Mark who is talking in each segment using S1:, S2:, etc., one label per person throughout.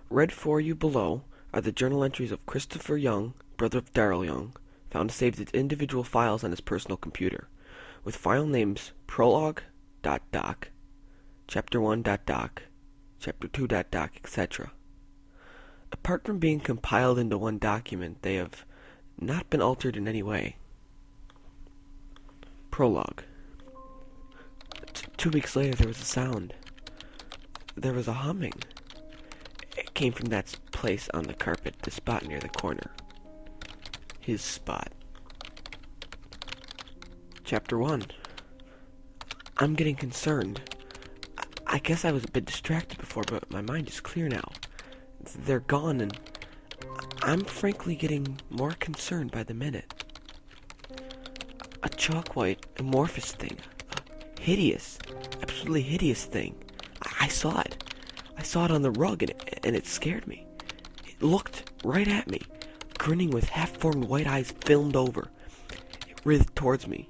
S1: Read for you below are the journal entries of Christopher Young, brother of Daryl Young, found saved as individual files on his personal computer, with file names prologue.doc, chapter1.doc, chapter2.doc, etc. Apart from being compiled into one document, they have not been altered in any way. Prologue. 2 weeks later, there was a sound. There was a humming. It came from that place on the carpet, the spot near the corner. His spot. Chapter 1. I'm getting concerned. I guess I was a bit distracted before, but my mind is clear now. They're gone, and I'm frankly getting more concerned by the minute. A chalk-white, amorphous thing. A hideous, absolutely hideous thing. I saw it. I saw it on the rug, and it scared me. It looked right at me, grinning with half-formed white eyes filmed over. It writhed towards me.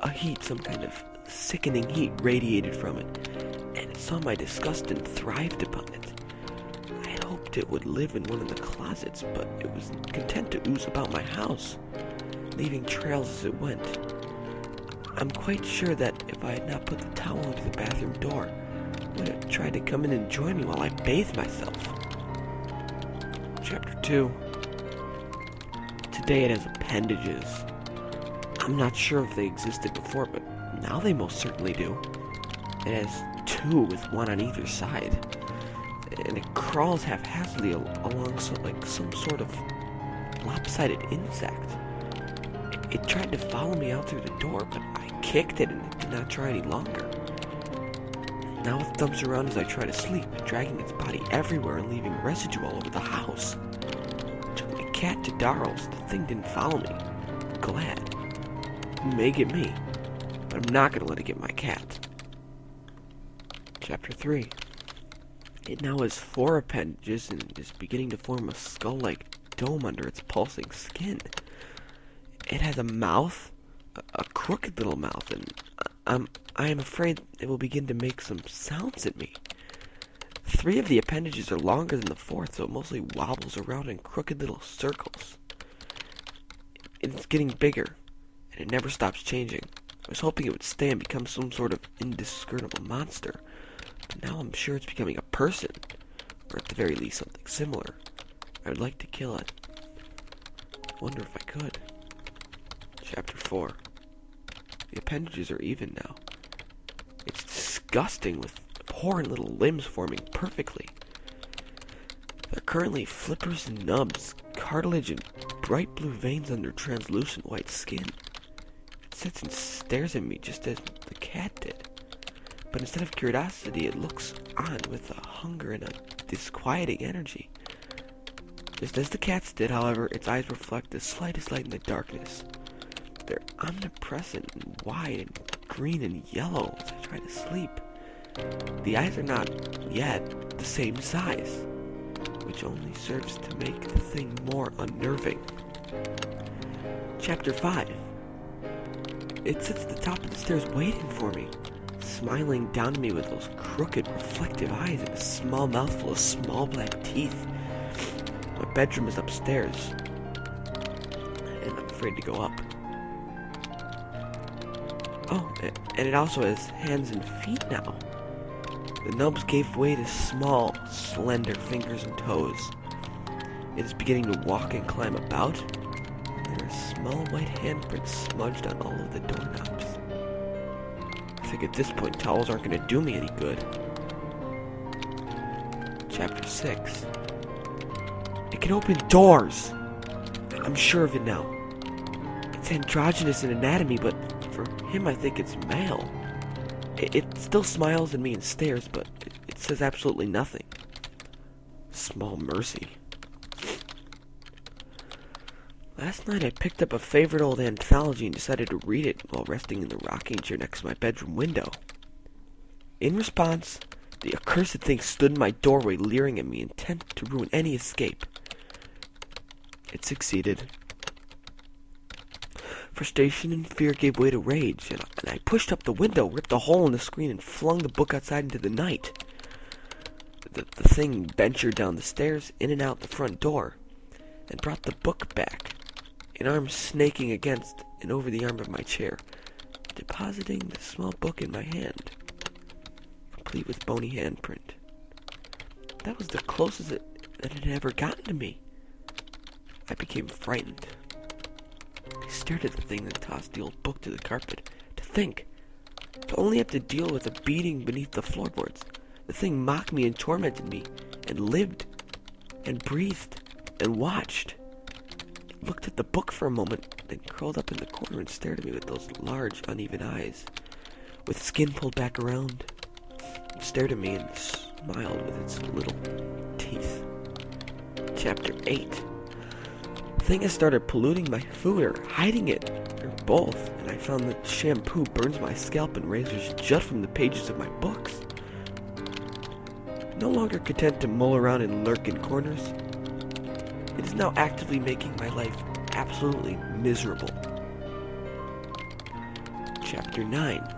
S1: A heat, some kind of sickening heat, radiated from it, and it saw my disgust and thrived upon it. I had hoped it would live in one of the closets, but it was content to ooze about my house, leaving trails as it went. I'm quite sure that if I had not put the towel under the bathroom door, it would have tried to come in and join me while I bathed myself. Chapter 2. Today it has appendages. I'm not sure if they existed before, but now they most certainly do. It has 2 with one on either side, and it crawls haphazardly along some sort of lopsided insect. It tried to follow me out through the door, but I kicked it and it did not try any longer. Now it thumps around as I try to sleep, dragging its body everywhere and leaving residue all over the house. I took my cat to Daryl's. The thing didn't follow me. Glad. It may get me, but I'm not going to let it get my cat. Chapter 3. It now has 4 appendages and is beginning to form a skull-like dome under its pulsing skin. It has a mouth, a crooked little mouth, and I am afraid it will begin to make some sounds at me. 3 of the appendages are longer than the 4th, so it mostly wobbles around in crooked little circles. It's getting bigger, and it never stops changing. I was hoping it would stay and become some sort of indiscernible monster, but now I'm sure it's becoming a person, or at the very least something similar. I would like to kill it. I wonder if I could. Chapter 4. The appendages are even now. It's disgusting, with abhorrent little limbs forming perfectly. They're currently flippers and nubs, cartilage and bright blue veins under translucent white skin. It sits and stares at me just as the cat did. But instead of curiosity, it looks on with a hunger and a disquieting energy. Just as the cat's did, however, its eyes reflect the slightest light in the darkness. They're omnipresent and wide and green and yellow as I try to sleep. The eyes are not yet the same size, which only serves to make the thing more unnerving. Chapter 5. It sits at the top of the stairs waiting for me, smiling down at me with those crooked, reflective eyes and a small mouthful of small black teeth. My bedroom is upstairs, and I'm afraid to go up. Oh, and it also has hands and feet now. The nubs gave way to small, slender fingers and toes. It is beginning to walk and climb about, and there are small white handprints smudged on all of the doorknobs. I think at this point towels aren't going to do me any good. Chapter 6. It can open doors! I'm sure of it now. It's androgynous in anatomy, but for him I think it's male. It still smiles at me and stares, but it says absolutely nothing. Small mercy. Last night I picked up a favorite old anthology and decided to read it while resting in the rocking chair next to my bedroom window. In response, the accursed thing stood in my doorway, leering at me, intent to ruin any escape. It succeeded. Frustration and fear gave way to rage, and I pushed up the window, ripped a hole in the screen, and flung the book outside into the night. The thing ventured down the stairs, in and out the front door, and brought the book back, an arm snaking against and over the arm of my chair, depositing the small book in my hand, complete with bony handprint. That was the closest that it had ever gotten to me. I became frightened. I stared at the thing that tossed the old book to the carpet. To think, to only have to deal with a beating beneath the floorboards. The thing mocked me and tormented me, and lived, and breathed, and watched. It looked at the book for a moment, then curled up in the corner and stared at me with those large, uneven eyes, with skin pulled back around. It stared at me and smiled with its little teeth. Chapter 8. The thing has started polluting my food or hiding it, or both, and I found that shampoo burns my scalp and razors jut from the pages of my books. No longer content to mull around and lurk in corners, it is now actively making my life absolutely miserable. Chapter 9.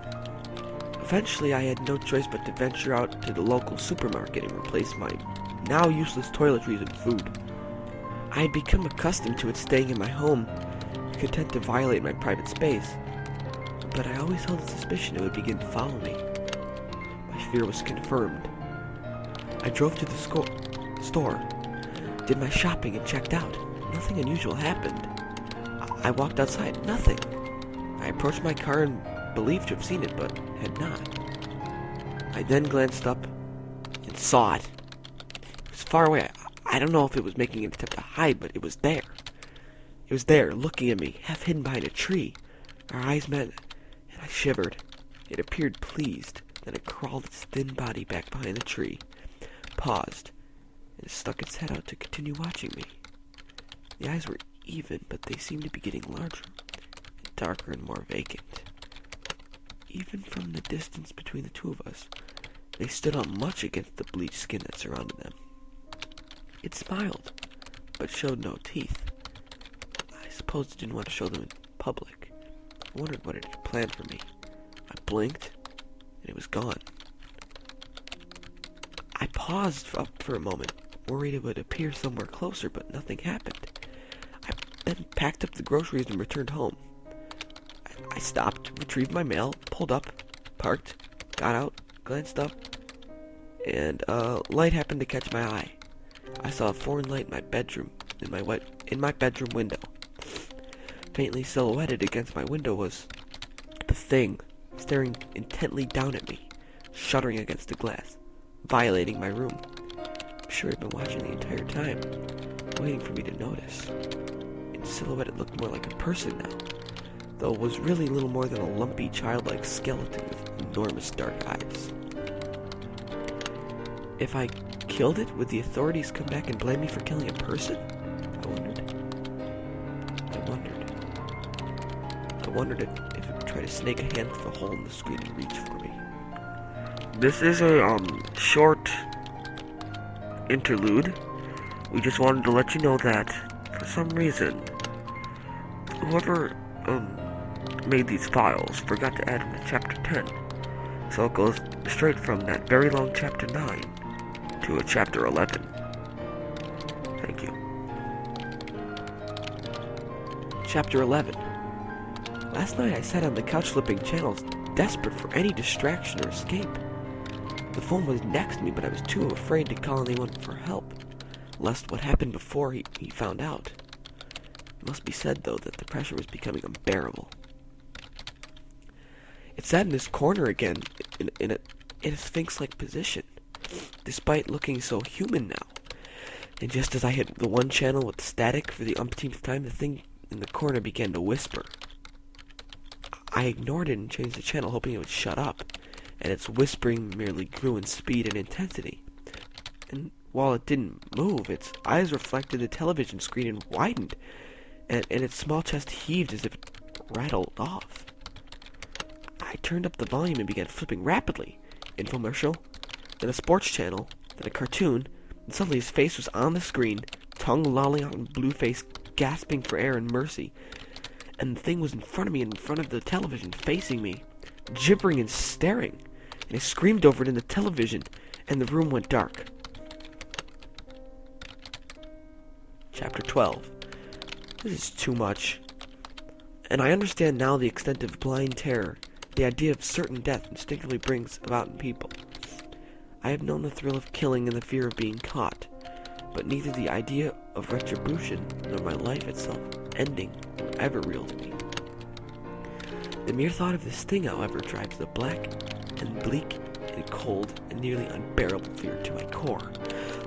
S1: Eventually I had no choice but to venture out to the local supermarket and replace my now useless toiletries and food. I had become accustomed to it staying in my home, content to violate my private space, but I always held a suspicion it would begin to follow me. My fear was confirmed. I drove to the store, did my shopping and checked out. Nothing unusual happened. I walked outside, nothing. I approached my car and believed to have seen it, but had not. I then glanced up and saw it. It was far away. I don't know if it was making an attempt to hide, but it was there. It was there, looking at me, half hidden behind a tree. Our eyes met, and I shivered. It appeared pleased. Then it crawled its thin body back behind the tree, paused, and stuck its head out to continue watching me. The eyes were even, but they seemed to be getting larger, and darker and more vacant. Even from the distance between the two of us, they stood out much against the bleached skin that surrounded them. It smiled, but showed no teeth. I suppose it didn't want to show them in public. I wondered what it had planned for me. I blinked, and it was gone. I paused up for a moment, worried it would appear somewhere closer, but nothing happened. I then packed up the groceries and returned home. I stopped, retrieved my mail, pulled up, parked, got out, glanced up, and a light happened to catch my eye. I saw a foreign light in my bedroom, in my bedroom window. Faintly silhouetted against my window was the thing, staring intently down at me, shuddering against the glass, violating my room. I'm sure it had been watching the entire time, waiting for me to notice. In silhouette, it looked more like a person now, though it was really little more than a lumpy, childlike skeleton with enormous dark eyes. If I killed it, would the authorities come back and blame me for killing a person? I wondered if it would try to snake a hand through the hole in the screen and reach for me. This is a short interlude. We just wanted to let you know that, for some reason, whoever made these files forgot to add them to chapter 10. So it goes straight from that very long chapter 9 to a chapter 11. Thank you. Chapter 11. Last night I sat on the couch flipping channels, desperate for any distraction or escape. The phone was next to me, but I was too afraid to call anyone for help, lest what happened before he found out. It must be said, though, that the pressure was becoming unbearable. It sat in this corner again, in a sphinx-like position, despite looking so human now. And just as I hit the one channel with static for the umpteenth time, the thing in the corner began to whisper. I ignored it and changed the channel, hoping it would shut up, and its whispering merely grew in speed and intensity. And while it didn't move, its eyes reflected the television screen and widened, and its small chest heaved as if it rattled off. I turned up the volume and began flipping rapidly. Infomercial, then a sports channel, then a cartoon, and suddenly his face was on the screen, tongue lolling out and blue face gasping for air and mercy. And the thing was in front of me, in front of the television, facing me, gibbering and staring. And I screamed over it in the television, and the room went dark. Chapter 12. This is too much. And I understand now the extent of blind terror the idea of certain death instinctively brings about in people. I have known the thrill of killing and the fear of being caught, but neither the idea of retribution nor my life itself ending were ever real to me. The mere thought of this thing, however, drives the black and bleak and cold and nearly unbearable fear to my core,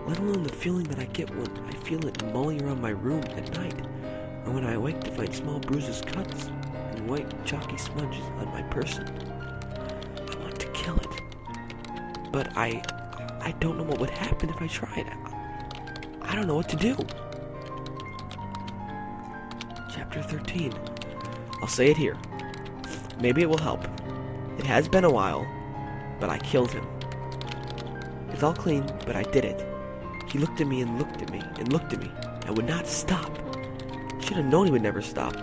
S1: let alone the feeling that I get when I feel it mulling around my room at night, or when I awake to find small bruises, cuts, and white chalky smudges on my person. I want to kill it, but I don't know what would happen if I tried. I don't know what to do. Chapter 13. I'll say it here. Maybe it will help. It has been a while, but I killed him. It's all clean, but I did it. He looked at me and looked at me and looked at me. I would not stop. Should have known he would never stop.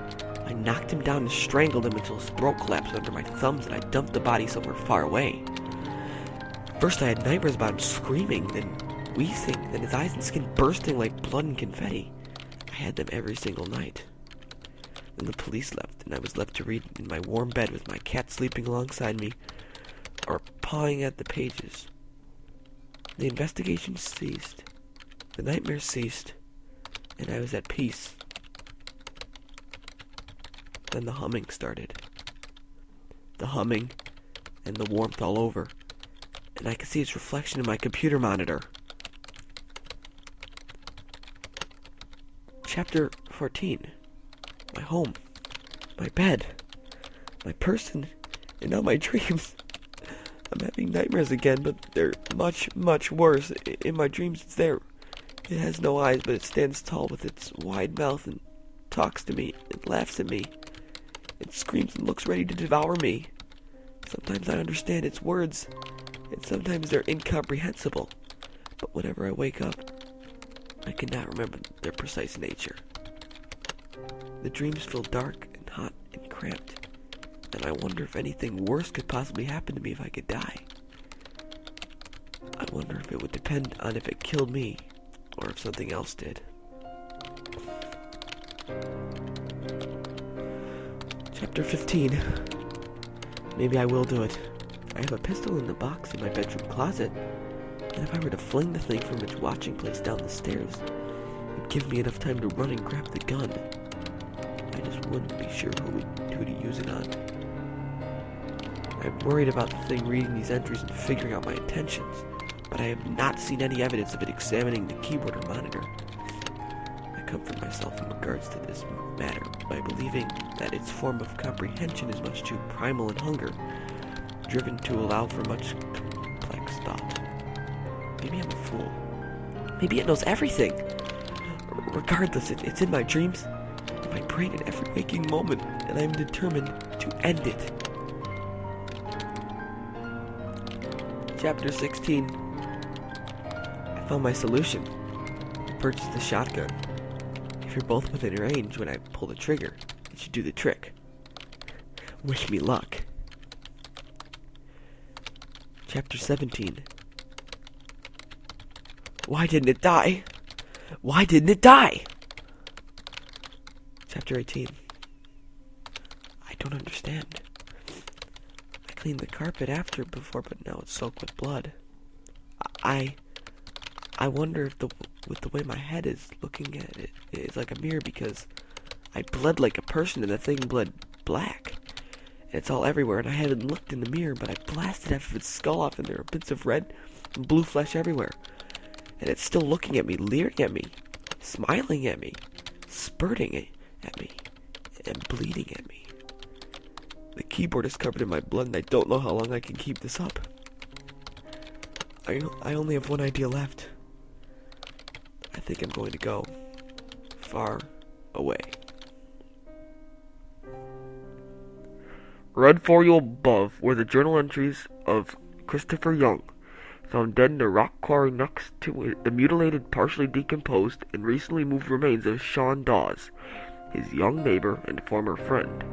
S1: I knocked him down and strangled him until his throat collapsed under my thumbs, and I dumped the body somewhere far away. First I had nightmares about him screaming, then wheezing, then his eyes and skin bursting like blood and confetti. I had them every single night. Then the police left, and I was left to read in my warm bed with my cat sleeping alongside me, or pawing at the pages. The investigation ceased, the nightmares ceased, and I was at peace. Then the humming started. The humming, and the warmth all over, and I could see its reflection in my computer monitor. Chapter 14. My home, my bed, my person, and now my dreams. I'm having nightmares again, but they're much, much worse. In my dreams, it's there. It has no eyes, but it stands tall with its wide mouth and talks to me and laughs at me. It screams and looks ready to devour me. Sometimes I understand its words, and sometimes they're incomprehensible. But whenever I wake up, I cannot remember their precise nature. The dreams feel dark and hot and cramped, and I wonder if anything worse could possibly happen to me if I could die. I wonder if it would depend on if it killed me, or if something else did. Chapter 15. Maybe I will do it. I have a pistol in the box in my bedroom closet, and if I were to fling the thing from its watching place down the stairs, it'd give me enough time to run and grab the gun. I just wouldn't be sure who to use it on. I'm worried about the thing reading these entries and figuring out my intentions, but I have not seen any evidence of it examining the keyboard or monitor. I comfort myself in regards to this matter by believing that its form of comprehension is much too primal in hunger, driven to allow for much complex thought. Maybe I'm a fool. Maybe it knows everything. Regardless, it's in my dreams, in my brain at every waking moment, and I am determined to end it. Chapter 16. I found my solution. I purchased a shotgun. If you're both within range when I pull the trigger, it should do the trick. Wish me luck. Chapter 17. Why didn't it die? Why didn't it die? Chapter 18. I don't understand. I cleaned the carpet before, but now it's soaked with blood. I wonder if with the way my head is looking at it is like a mirror, because I bled like a person and the thing bled black. And it's all everywhere, and I haven't looked in the mirror, but I blasted half of its skull off, and there are bits of red and blue flesh everywhere. And it's still looking at me, leering at me, smiling at me, spurting at me, and bleeding at me. The keyboard is covered in my blood, and I don't know how long I can keep this up. I only have one idea left. I think I'm going to go far away. Read for you above were the journal entries of Christopher Young, found dead in a rock quarry next to the mutilated, partially decomposed, and recently moved remains of Sean Dawes, his young neighbor and former friend.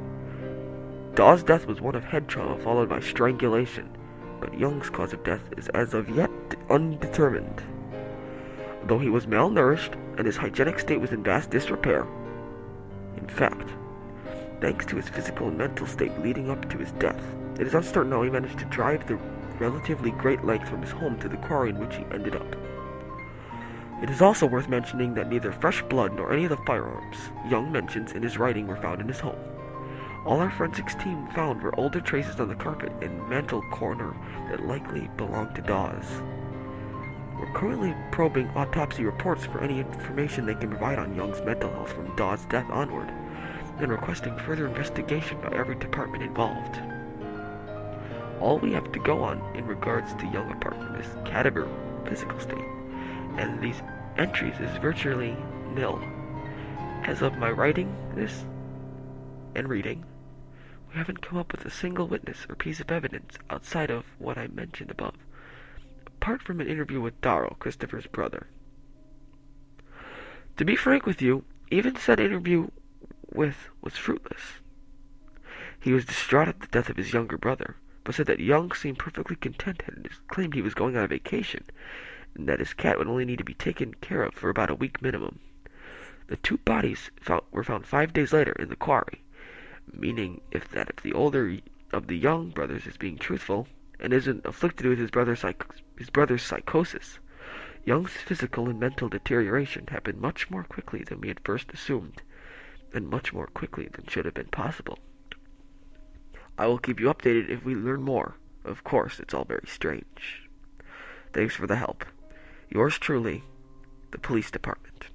S1: Dawes' death was one of head trauma followed by strangulation, but Young's cause of death is as of yet undetermined. though he was malnourished and his hygienic state was in vast disrepair. In fact, thanks to his physical and mental state leading up to his death, it is uncertain how he managed to drive the relatively great length from his home to the quarry in which he ended up. It is also worth mentioning that neither fresh blood nor any of the firearms Young mentions in his writing were found in his home. All our forensics team found were older traces on the carpet and mantel corner that likely belonged to Dawes. We're currently probing autopsy reports for any information they can provide on Young's mental health from Dawes' death onward, and requesting further investigation by every department involved. All we have to go on in regards to Young apart from his cadaver physical state, and these entries is virtually nil. As of my writing this and reading, we haven't come up with a single witness or piece of evidence outside of what I mentioned above, apart from an interview with Darrow, Christopher's brother. To be frank with you, even said interview was fruitless. He was distraught at the death of his younger brother, but said that Young seemed perfectly contented and claimed he was going on a vacation, and that his cat would only need to be taken care of for about a week minimum. The two bodies were found 5 days later in the quarry, meaning if the older of the Young brothers is being truthful and isn't afflicted with his brother's psychosis, Young's physical and mental deterioration happened much more quickly than we had first assumed, and much more quickly than should have been possible. I will keep you updated if we learn more. Of course, it's all very strange. Thanks for the help. Yours truly, the Police Department.